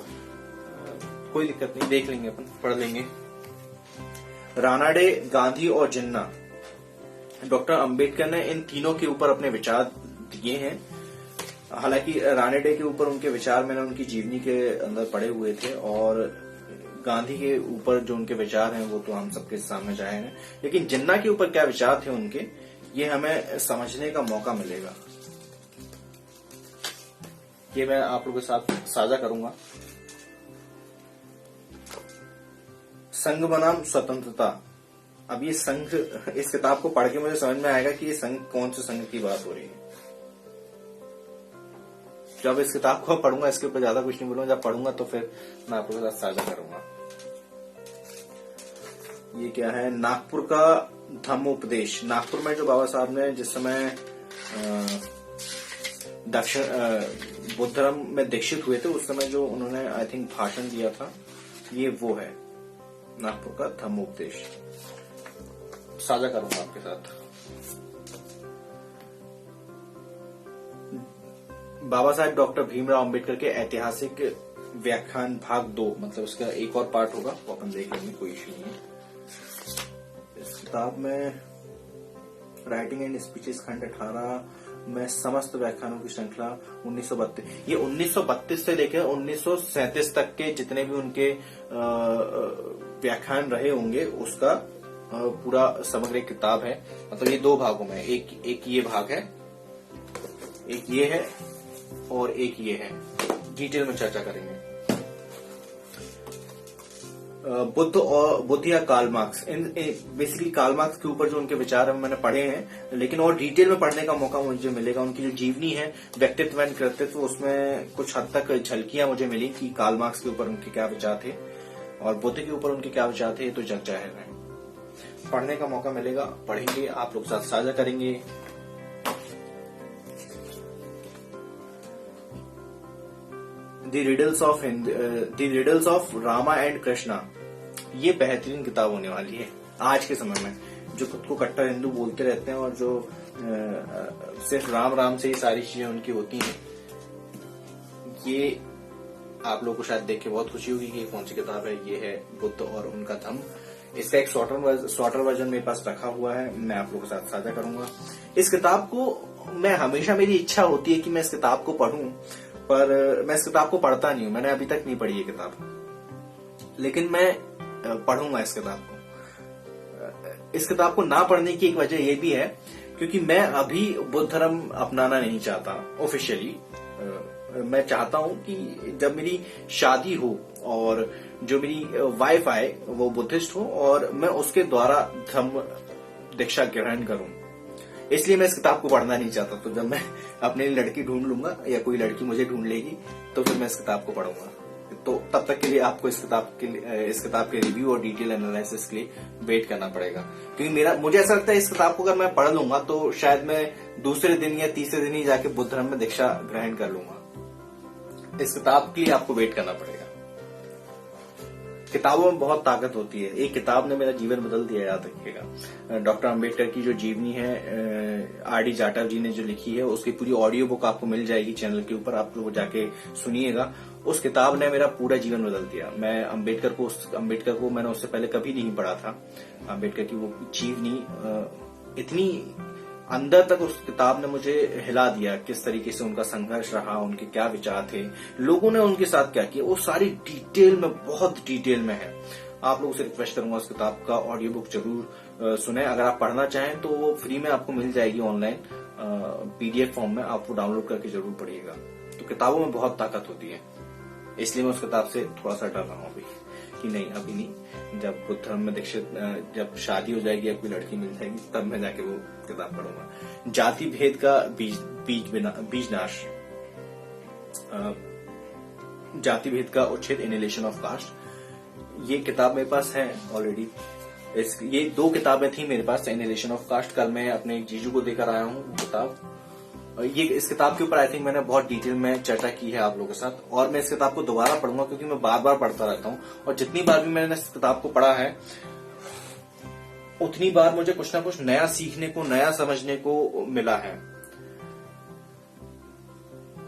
कोई दिक्कत नहीं, देख लेंगे अपन, पढ़ लेंगे। रानाडे, गांधी और जिन्ना। डॉक्टर अंबेडकर ने इन तीनों के ऊपर अपने विचार दिए हैं। हालांकि रानाडे के ऊपर उनके विचार मैंने उनकी जीवनी के अंदर पढ़े हुए थे, और गांधी के ऊपर जो उनके विचार हैं वो तो हम सबके सामने जाए हैं, लेकिन जिन्ना के ऊपर क्या विचार थे उनके, ये हमें समझने का मौका मिलेगा। ये मैं आप लोगों के साथ साझा करूंगा। संघ बनाम स्वतंत्रता। अब ये संघ, इस किताब को पढ़ के मुझे समझ में आएगा कि ये संघ कौन से संघ की बात हो रही है। जब इस किताब को पढ़ूंगा, इसके ऊपर ज्यादा कुछ नहीं बोलूंगा, जब पढ़ूंगा तो फिर मैं आप लोगों के साथ साझा करूंगा। ये क्या है? नागपुर का धम्मोपदेश। नागपुर में जो बाबा साहब ने जिस समय दक्षिण बुद्ध धर्म में दीक्षित हुए थे, उस समय जो उन्होंने आई थिंक भाषण दिया था, ये वो है नागपुर का धम्मोपदेश। साझा करूंगा आपके साथ। बाबा साहेब डॉक्टर भीमराव अंबेडकर के ऐतिहासिक व्याख्यान भाग 2, मतलब उसका एक और पार्ट होगा, वो अपन देख लेंगे, कोई इश्यू नहीं है। इस किताब में राइटिंग एंड स्पीचेस खंड 18 में समस्त व्याख्यानों की श्रृंखला 1932, ये 1932 से लेकर 1937 तक के जितने भी उनके व्याख्यान रहे होंगे उसका पूरा समग्र एक किताब है। मतलब ये 2 भागों में, एक ये भाग है, एक ये है और एक ये है। डिटेल में चर्चा करेंगे। बुद्ध या Karl Marx, basically Karl Marx के ऊपर जो उनके विचार है मैंने पढ़े हैं, लेकिन और डिटेल में पढ़ने का मौका मुझे मिलेगा। उनकी जो जीवनी है, व्यक्तित्व एंड कृतित्व, उसमें कुछ हद तक झलकियां मुझे मिली कि कार्ल मार्क्स के ऊपर उनके क्या विचार थे और बुद्ध के ऊपर उनके क्या विचार थे, ये तो जग जाहिर है। पढ़ने का मौका मिलेगा, पढ़ेंगे, आप लोग साथ साझा करेंगे। The riddles of Rama and Krishna, ये बेहतरीन किताब होने वाली है आज के समय में। जो खुद को कट्टर हिंदू बोलते रहते हैं और जो सिर्फ राम राम से ही सारी चीजें उनकी होती हैं, ये आप लोगों को शायद देख के बहुत खुशी होगी कि ये कौन सी किताब है। ये है बुद्ध और उनका धम्म। इसका एक शॉर्टर वर्जन मेरे पास रखा हुआ है, मैं आप लोगों के साथ साझा करूंगा। इस किताब को मैं हमेशा, मेरी इच्छा होती है कि मैं इस किताब को पढूं, पर मैं इस किताब को पढ़ता नहीं हूं। मैंने अभी तक नहीं पढ़ी ये किताब, लेकिन मैं पढ़ूंगा इस किताब को। इस किताब को ना पढ़ने की एक वजह यह भी है क्योंकि मैं अभी बुद्ध धर्म अपनाना नहीं चाहता ऑफिशियली। मैं चाहता हूं कि जब मेरी शादी हो और जो मेरी वाइफ आए वो बुद्धिस्ट हो और मैं उसके द्वारा धर्म दीक्षा ग्रहण करूं, इसलिए मैं इस किताब को पढ़ना नहीं चाहता। तो जब मैं अपने लिए लड़की ढूंढ लूंगा या कोई लड़की मुझे ढूंढ लेगी तो फिर मैं इस किताब को पढ़ूंगा। तो तब तक के लिए आपको इस किताब के रिव्यू और डिटेल एनालिसिस के लिए वेट करना पड़ेगा, क्योंकि मुझे ऐसा लगता है इस किताब को अगर मैं पढ़ लूंगा तो शायद मैं दूसरे दिन या तीसरे दिन ही जाके बुद्ध धर्म में दीक्षा ग्रहण कर लूंगा। इस किताब के लिए आपको वेट करना पड़ेगा। किताबों में बहुत ताकत होती है। एक किताब ने मेरा जीवन बदल दिया, याद रखिएगा। डॉक्टर अंबेडकर की जो जीवनी है आर डी जाटव जी ने जो लिखी है, उसकी पूरी ऑडियो बुक आपको मिल जाएगी चैनल के ऊपर, आप लोग जाके सुनिएगा। उस किताब ने मेरा पूरा जीवन बदल दिया। मैं अंबेडकर को मैंने उससे पहले कभी नहीं पढ़ा था। अंबेडकर की वो जीवनी इतनी अंदर तक उस किताब ने मुझे हिला दिया, किस तरीके से उनका संघर्ष रहा, उनके क्या विचार थे, लोगों ने उनके साथ क्या किया, वो सारी डिटेल में, बहुत डिटेल में है। आप लोगों से रिक्वेस्ट करूंगा उस किताब का ऑडियो बुक जरूर सुने। अगर आप पढ़ना चाहें तो वो फ्री में आपको मिल जाएगी ऑनलाइन पीडीएफ फॉर्म में, आप वो डाउनलोड करके जरूर पढ़िएगा। तो किताबों में बहुत ताकत होती है, इसलिए मैं उस किताब से थोड़ा सा डर रहा हूं अभी कि नहीं, अभी नहीं। जब बुद्ध धर्म में दीक्षित, जब शादी हो जाएगी या कोई लड़की मिल जाएगी तब मैं जाके वो किताब पढ़ूंगा। जाति भेद का बीज नाश, जाति भेद का उच्छेद, एनिहिलेशन ऑफ कास्ट, ये किताब मेरे पास है ऑलरेडी। ये 2 किताबें थी मेरे पास, एनिहिलेशन ऑफ कास्ट। कल मैं अपने जीजू को देकर आया हूँ किताब। इस किताब के ऊपर आई थिंक मैंने बहुत डिटेल में चर्चा की है आप लोगों के साथ, और मैं इस किताब को दोबारा पढ़ूंगा क्योंकि मैं बार बार पढ़ता रहता हूँ। और जितनी बार भी मैंने इस किताब को पढ़ा है उतनी बार मुझे कुछ ना कुछ नया सीखने को, नया समझने को मिला है।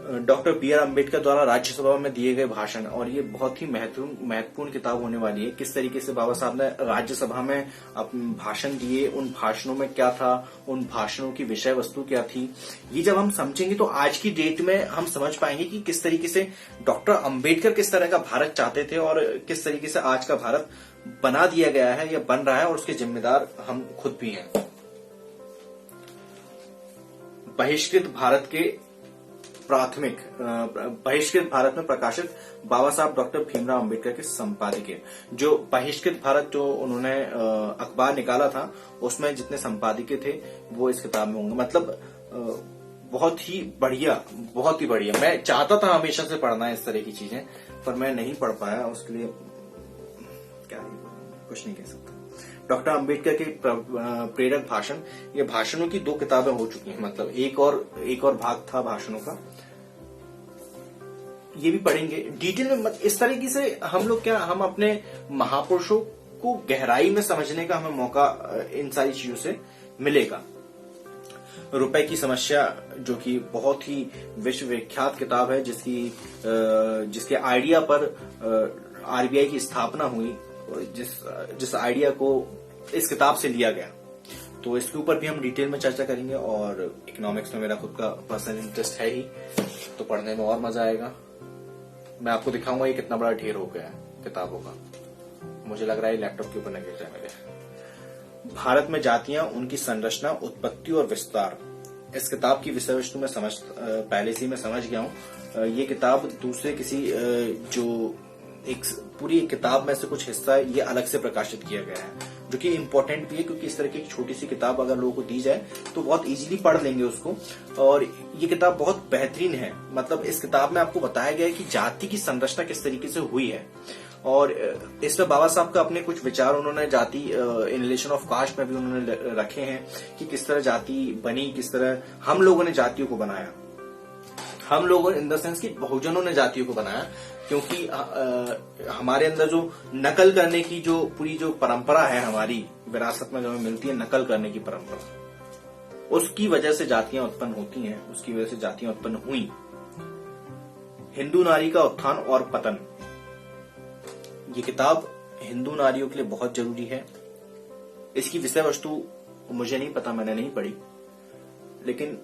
डॉक्टर बी आर अम्बेडकर द्वारा राज्यसभा में दिए गए भाषण, और ये बहुत ही महत्वपूर्ण किताब होने वाली है। किस तरीके से बाबा साहब ने राज्यसभा में भाषण दिए, उन भाषणों में क्या था, उन भाषणों की विषय वस्तु क्या थी, ये जब हम समझेंगे तो आज की डेट में हम समझ पाएंगे कि किस तरीके से डॉक्टर अम्बेडकर किस तरह का भारत चाहते थे और किस तरीके से आज का भारत बना दिया गया है या बन रहा है, और उसके जिम्मेदार हम खुद भी हैं। बहिष्कृत भारत में प्रकाशित बाबा साहब डॉक्टर भीमराव अंबेडकर के संपादकीय, जो बहिष्कृत भारत जो उन्होंने अखबार निकाला था उसमें जितने संपादकीय थे वो इस किताब में होंगे। मतलब बहुत ही बढ़िया, बहुत ही बढ़िया। मैं चाहता था हमेशा से पढ़ना इस तरह की चीजें, पर मैं नहीं पढ़ पाया, उसके लिए क्या कुछ नहीं कह सकता। डॉक्टर अंबेडकर के प्रेरक भाषण, ये भाषणों की 2 किताबें हो चुकी हैं, मतलब एक और भाग था भाषणों का, ये भी पढ़ेंगे डिटेल में। इस तरीके से हम अपने महापुरुषों को गहराई में समझने का हमें मौका इन सारी चीजों से मिलेगा। रुपए की समस्या, जो कि बहुत ही विश्व विख्यात किताब है, जिसके आइडिया पर आरबीआई की स्थापना हुई, जिस आइडिया को इस किताब से लिया गया, तो इसके ऊपर भी हम डिटेल में चर्चा करेंगे। और इकोनॉमिक्स में मेरा खुद का पर्सनल इंटरेस्ट है ही, तो पढ़ने में और मजा आएगा। मैं आपको दिखाऊंगा ये कितना बड़ा ढेर हो गया है किताबों का। मुझे लग रहा है लैपटॉप के ऊपर न गिर जाए मेरे। भारत में जातियां, उनकी संरचना, उत्पत्ति और विस्तार, इस किताब की विषय वस्तु में पहले से मैं समझ गया हूँ। ये किताब दूसरे किसी जो एक पूरी किताब में से कुछ हिस्सा ये अलग से प्रकाशित किया गया है, जो कि इम्पोर्टेंट भी है, क्योंकि इस तरह की छोटी सी किताब अगर लोगों को दी जाए तो बहुत इजीली पढ़ लेंगे उसको। और ये किताब बहुत बेहतरीन है। मतलब इस किताब में आपको बताया गया है कि जाति की संरचना किस तरीके से हुई है, और इसमें बाबा साहब का अपने कुछ विचार उन्होंने जाति एनिहिलेशन ऑफ कास्ट में भी उन्होंने रखे हैं कि किस तरह जाति बनी, किस तरह हम लोगों ने जातियों को बनाया। हम लोगों इन द सेंस कि बहुजनों ने जातियों को बनाया, क्योंकि हमारे अंदर जो नकल करने की जो पूरी जो परंपरा है, हमारी विरासत में जो हमें मिलती है नकल करने की परंपरा, उसकी वजह से जातियां उत्पन्न होती हैं, उसकी वजह से जातियां उत्पन्न हुई। हिंदू नारी का उत्थान और पतन। ये किताब हिंदू नारियों के लिए बहुत जरूरी है। इसकी विषय वस्तु मुझे नहीं पता, मैंने नहीं पढ़ी, लेकिन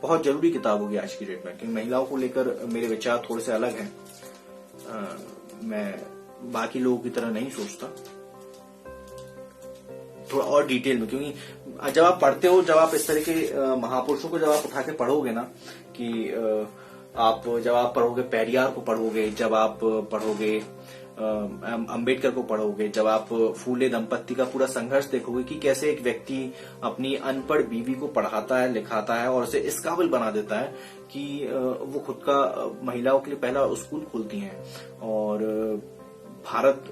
बहुत जरूरी किताब होगी आज की डेट में, कि महिलाओं को लेकर मेरे विचार थोड़े से अलग हैं। मैं बाकी लोगों की तरह नहीं सोचता, थोड़ा और डिटेल में, क्योंकि जब आप पढ़ते हो, जब आप इस तरह के महापुरुषों को जब आप उठा के पढ़ोगे ना, कि जब आप पढ़ोगे पेरियार को पढ़ोगे, जब आप पढ़ोगे अंबेडकर को पढ़ोगे, जब आप फूले दंपत्ति का पूरा संघर्ष देखोगे कि कैसे एक व्यक्ति अपनी अनपढ़ बीवी को पढ़ाता है, लिखाता है और उसे इस काबिल बना देता है कि वो खुद का महिलाओं के लिए पहला स्कूल खोलती हैं और भारत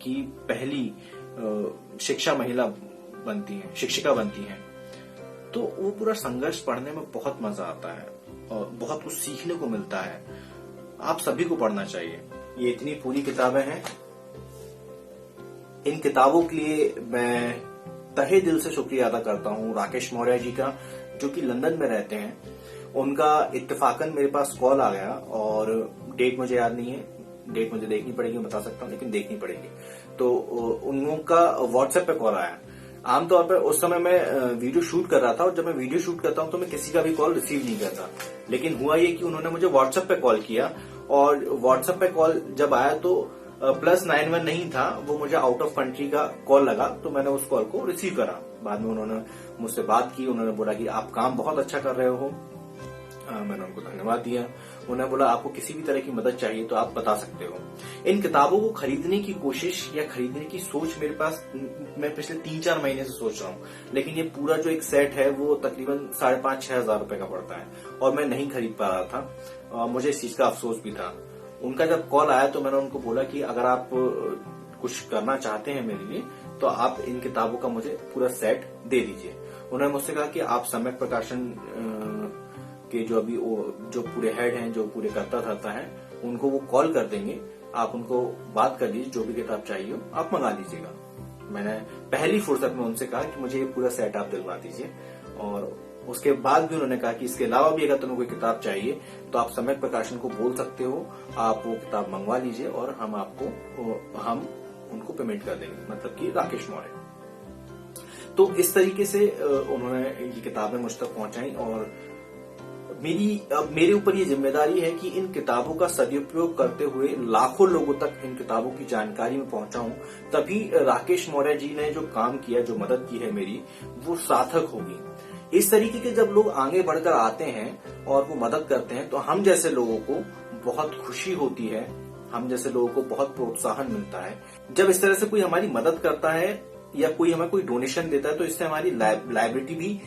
की पहली शिक्षा महिला बनती है, शिक्षिका बनती है। तो वो पूरा संघर्ष पढ़ने में बहुत मजा आता है और बहुत कुछ सीखने को मिलता है। आप सभी को पढ़ना चाहिए। ये इतनी पूरी किताबें हैं। इन किताबों के लिए मैं तहे दिल से शुक्रिया अदा करता हूँ राकेश मौर्य जी का, जो कि लंदन में रहते हैं। उनका इत्तेफाकन मेरे पास कॉल आ गया और डेट मुझे याद नहीं है, डेट मुझे देखनी पड़ेगी, मैं बता सकता हूँ, लेकिन देखनी पड़ेगी। तो उन लोगों का व्हाट्सएप पे कॉल आया। आमतौर पर उस समय मैं वीडियो शूट कर रहा था और जब मैं वीडियो शूट करता हूँ तो मैं किसी का भी कॉल रिसीव नहीं करता, लेकिन हुआ ये कि उन्होंने मुझे व्हाट्सएप पे कॉल किया और व्हाट्सएप पे कॉल जब आया तो +91 नहीं था, वो मुझे आउट ऑफ कंट्री का कॉल लगा, तो मैंने उस कॉल को रिसीव करा। बाद में उन्होंने मुझसे बात की, उन्होंने बोला कि आप काम बहुत अच्छा कर रहे हो। मैंने उनको धन्यवाद दिया। उन्होंने बोला आपको किसी भी तरह की मदद चाहिए तो आप बता सकते हो। इन किताबों को खरीदने की कोशिश या खरीदने की सोच मेरे पास, मैं पिछले 3-4 महीने से सोच रहा हूँ, लेकिन ये पूरा जो एक सेट है वो तकरीबन 5,500-6 हजार रुपए का पड़ता है और मैं नहीं खरीद पा रहा था। मुझे इस चीज का अफसोस भी था। उनका जब कॉल आया तो मैंने उनको बोला कि अगर आप कुछ करना चाहते हैं मेरे लिए तो आप इन किताबों का मुझे पूरा सेट दे दीजिए। उन्होंने मुझसे कहा कि आप सम्यक प्रकाशन के जो पूरे हेड हैं, जो पूरे कर्ता धर्ता हैं, उनको वो कॉल कर देंगे, आप उनको बात कर लीजिए, जो भी किताब चाहिए हो आप मंगा लीजिएगा। मैंने पहली फुर्सत में उनसे कहा कि मुझे ये पूरा सेट आप दिलवा दीजिए और उसके बाद भी उन्होंने कहा कि इसके अलावा भी अगर तुम्हें कोई किताब चाहिए तो आप सम्यक प्रकाशन को बोल सकते हो, आप वो किताब मंगवा लीजिए और हम उनको पेमेंट कर देंगे, मतलब कि राकेश मौर्य। तो इस तरीके से उन्होंने ये किताबें मुझ तक पहुंचाई और मेरे ऊपर ये जिम्मेदारी है कि इन किताबों का सदुपयोग करते हुए लाखों लोगों तक इन किताबों की जानकारी में पहुंचाऊं, तभी राकेश मौर्य जी ने जो काम किया, जो मदद की है मेरी, वो सार्थक होगी। इस तरीके के जब लोग आगे बढ़कर आते हैं और वो मदद करते हैं तो हम जैसे लोगों को बहुत खुशी होती है, हम जैसे लोगों को बहुत प्रोत्साहन मिलता है। जब इस तरह से कोई हमारी मदद करता है या कोई हमें कोई डोनेशन देता है तो इससे हमारी लायबिलिटी भी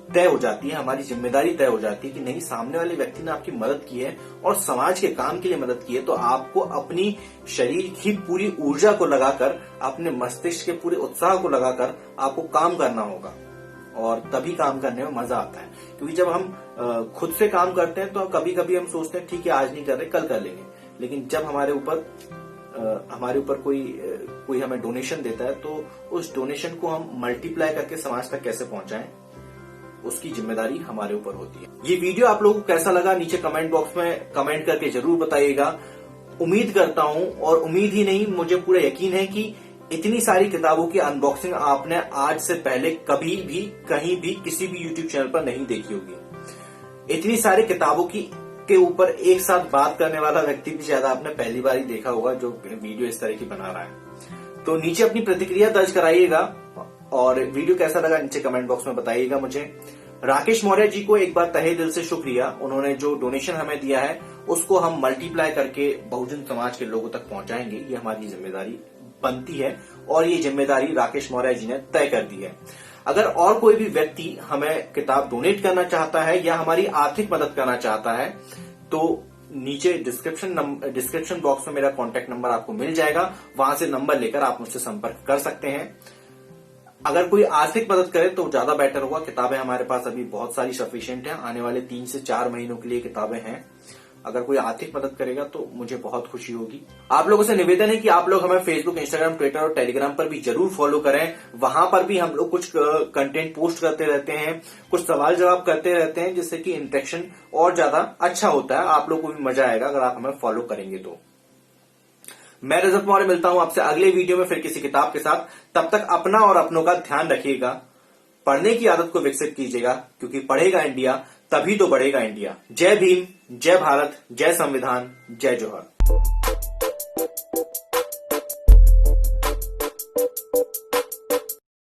तय हो जाती है, हमारी जिम्मेदारी तय हो जाती है कि नहीं, सामने वाले व्यक्ति ने आपकी मदद की है और समाज के काम के लिए मदद की है, तो आपको अपनी शरीर की पूरी ऊर्जा को लगाकर, अपने मस्तिष्क के पूरे उत्साह को लगाकर आपको काम करना होगा और तभी काम करने में मजा आता है। क्योंकि जब हम खुद से काम करते हैं तो कभी कभी हम सोचते हैं ठीक है आज नहीं कर रहे, कल कर लेंगे, लेकिन जब हमारे ऊपर कोई हमें डोनेशन देता है तो उस डोनेशन को हम मल्टीप्लाई करके समाज तक कैसे पहुंचाएं, उसकी जिम्मेदारी हमारे ऊपर होती है। ये वीडियो आप लोगों को कैसा लगा नीचे कमेंट बॉक्स में कमेंट करके जरूर बताइएगा। उम्मीद करता हूं, और उम्मीद ही नहीं, मुझे पूरा यकीन है कि इतनी सारी किताबों की अनबॉक्सिंग आपने आज से पहले कभी भी, कहीं भी, किसी भी यूट्यूब चैनल पर नहीं देखी होगी। इतनी सारी किताबों के ऊपर एक साथ बात करने वाला व्यक्ति भी शायद आपने पहली बार ही देखा होगा जो वीडियो इस तरह की बना रहा है। तो नीचे अपनी प्रतिक्रिया दर्ज कराइएगा और वीडियो कैसा लगा नीचे कमेंट बॉक्स में बताइएगा मुझे। राकेश मौर्य जी को एक बार तहे दिल से शुक्रिया। उन्होंने जो डोनेशन हमें दिया है उसको हम मल्टीप्लाई करके बहुजन समाज के लोगों तक पहुंचाएंगे, ये हमारी जिम्मेदारी बनती है और ये जिम्मेदारी राकेश मौर्य जी ने तय कर दी है। अगर और कोई भी व्यक्ति हमें किताब डोनेट करना चाहता है या हमारी आर्थिक मदद करना चाहता है तो नीचे डिस्क्रिप्शन बॉक्स में मेरा कॉन्टैक्ट नंबर आपको मिल जाएगा, वहां से नंबर लेकर आप मुझसे संपर्क कर सकते हैं। अगर कोई आर्थिक मदद करे तो ज्यादा बेटर होगा। किताबें हमारे पास अभी बहुत सारी सफिशिएंट हैं, आने वाले 3 से 4 महीनों के लिए किताबें हैं। अगर कोई आर्थिक मदद करेगा तो मुझे बहुत खुशी होगी। आप लोगों से निवेदन है कि आप लोग हमें फेसबुक, इंस्टाग्राम, ट्विटर और टेलीग्राम पर भी जरूर फॉलो करें। वहां पर भी हम लोग कुछ कंटेंट पोस्ट करते रहते हैं, कुछ सवाल जवाब करते रहते हैं, जिससे कि इंटरेक्शन और ज्यादा अच्छा होता है। आप लोग को भी मजा आएगा अगर आप हमें फॉलो करेंगे तो। मैं रजत मौर्य मिलता हूं आपसे अगले वीडियो में फिर किसी किताब के साथ। तब तक अपना और अपनों का ध्यान रखिएगा, पढ़ने की आदत को विकसित कीजिएगा, क्योंकि पढ़ेगा इंडिया तभी तो बढ़ेगा इंडिया। जय भीम, जय भारत, जय संविधान, जय जोहर।